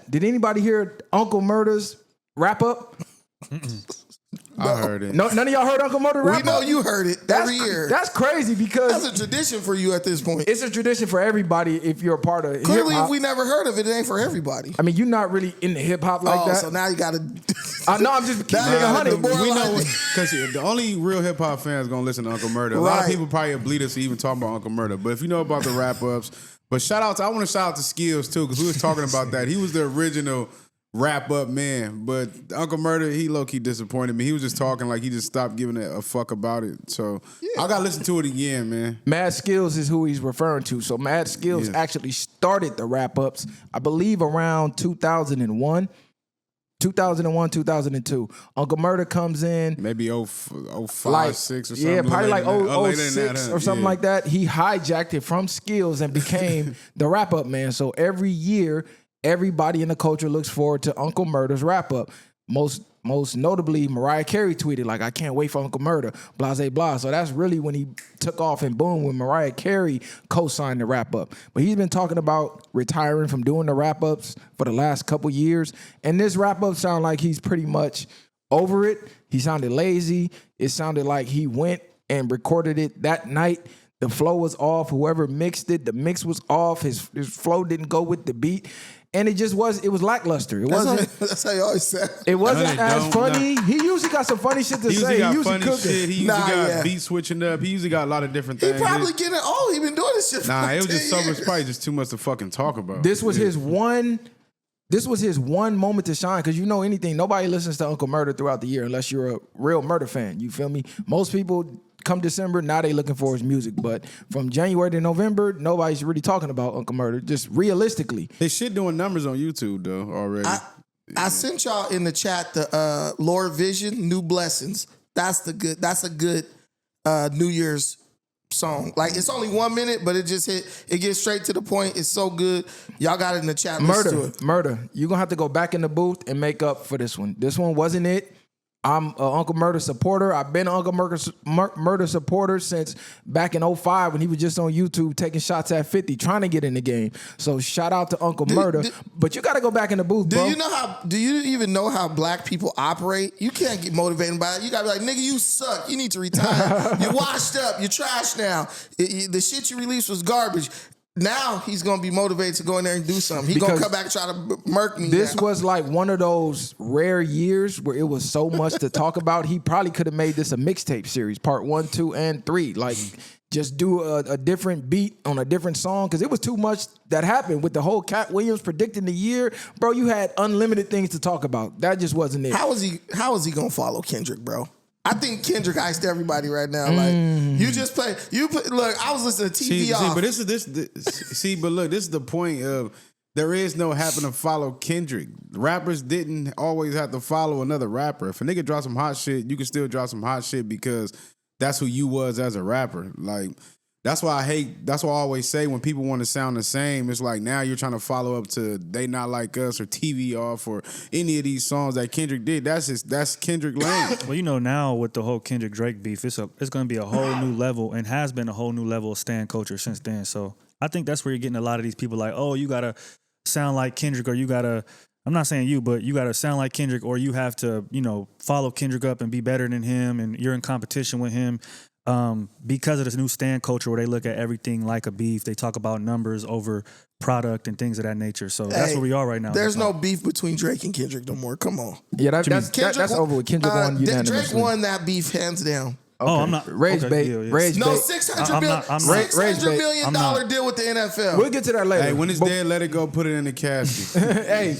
that. Did anybody hear Uncle Murda's wrap up? I heard it. No, none of y'all heard Uncle Murda rap? We know you heard it every year. That's crazy because that's a tradition for you at this point. It's a tradition for everybody if you're a part of Clearly, hip-hop. if we never heard of it, it ain't for everybody. I mean, you're not really into hip hop like that. So now you got to. I know. I'm just keeping it 100. We know because the only real hip hop fans gonna listen to Uncle Murda. A lot of people probably bleed us to even talk about Uncle Murda. But if you know about the wrap ups, but I want to shout out to Skills too because we was talking about that. He was the original wrap up man, but Uncle Murda, he low key disappointed me. He was just talking like he just stopped giving a fuck about it. So I gotta listen to it again, man. Mad Skills is who he's referring to. So Mad Skills actually started the wrap ups, I believe, around 2001. 2001, 2002. Uncle Murda comes in. Maybe 05, 6 or something. Yeah, probably like 06 or something like that. He hijacked it from Skills and became the wrap up man. So every year, everybody in the culture looks forward to Uncle Murda's wrap up. Most notably, Mariah Carey tweeted, like, I can't wait for Uncle Murda, blase blah. So that's really when he took off, and boom, when Mariah Carey co-signed the wrap up. But he's been talking about retiring from doing the wrap ups for the last couple years. And this wrap up sounded like he's pretty much over it. He sounded lazy. It sounded like he went and recorded it that night. The flow was off. Whoever mixed it, the mix was off. His flow didn't go with the beat. And it was lackluster. That's how you always say. It wasn't as funny. He usually got some funny shit to say. He usually cooking. He usually got beat switching up. He usually got a lot of different things. He probably getting old. He been doing this shit for it was just so years. much, probably just too much to fucking talk about. This was his one moment to shine, because you know anything, nobody listens to Uncle Murda throughout the year unless you're a real Murda fan. You feel me? Most people come December, now they looking for his music. But from January to November, nobody's really talking about Uncle Murda, just realistically. His shit doing numbers on YouTube, though, already. I sent y'all in the chat the Lord Vision, New Blessings. That's a good New Year's song. Like, it's only 1 minute, but it gets straight to the point. It's so good. Y'all got it in the chat. Murda. You're going to have to go back in the booth and make up for this one. This one wasn't it. I'm an Uncle Murda supporter. I've been an Uncle Murda supporter since back in 05 when he was just on YouTube taking shots at 50, trying to get in the game. So shout out to Uncle Murda. But you got to go back in the booth, bro. Do you even know how black people operate? You can't get motivated by it. You got to be like, nigga, you suck. You need to retire. You're washed up. You're trash now. The shit you released was garbage. Now he's going to be motivated to go in there and do something. He's going to come back and try to murk me. This was like one of those rare years where it was so much to talk about. He probably could have made this a mixtape series, part 1, 2, and 3. Like, just do a different beat on a different song, because it was too much that happened with the whole Cat Williams predicting the year. Bro, you had unlimited things to talk about. That just wasn't it. How is he going to follow Kendrick, bro? I think Kendrick iced everybody right now. Like, you just play. Look, I was listening to TV off. But look, this is the point of there is no having to follow Kendrick. Rappers didn't always have to follow another rapper. If a nigga drop some hot shit, you can still drop some hot shit because that's who you was as a rapper. Like, that's why I always say when people want to sound the same, it's like now you're trying to follow up to They Not Like Us or TV Off or any of these songs that Kendrick did. That's Kendrick Lane. Well, you know, now with the whole Kendrick Drake beef, it's going to be a whole new level, and has been a whole new level of stan culture since then. So I think that's where you're getting a lot of these people like, oh, you got to sound like Kendrick, or you got to, I'm not saying you, but you got to sound like Kendrick, or you have to, follow Kendrick up and be better than him, and you're in competition with him. Because of this new stan culture where they look at everything like a beef, they talk about numbers over product and things of that nature. So that's where we are right now. There's no beef between Drake and Kendrick no more. Come on. Yeah, that's over with. Kendrick won unanimously. Drake won that beef hands down. Okay. Oh, I'm not. Rage bait. Rage no, bait. $600 million deal with the NFL. We'll get to that later. Hey, when it's dead, let it go, put it in the casket. Hey.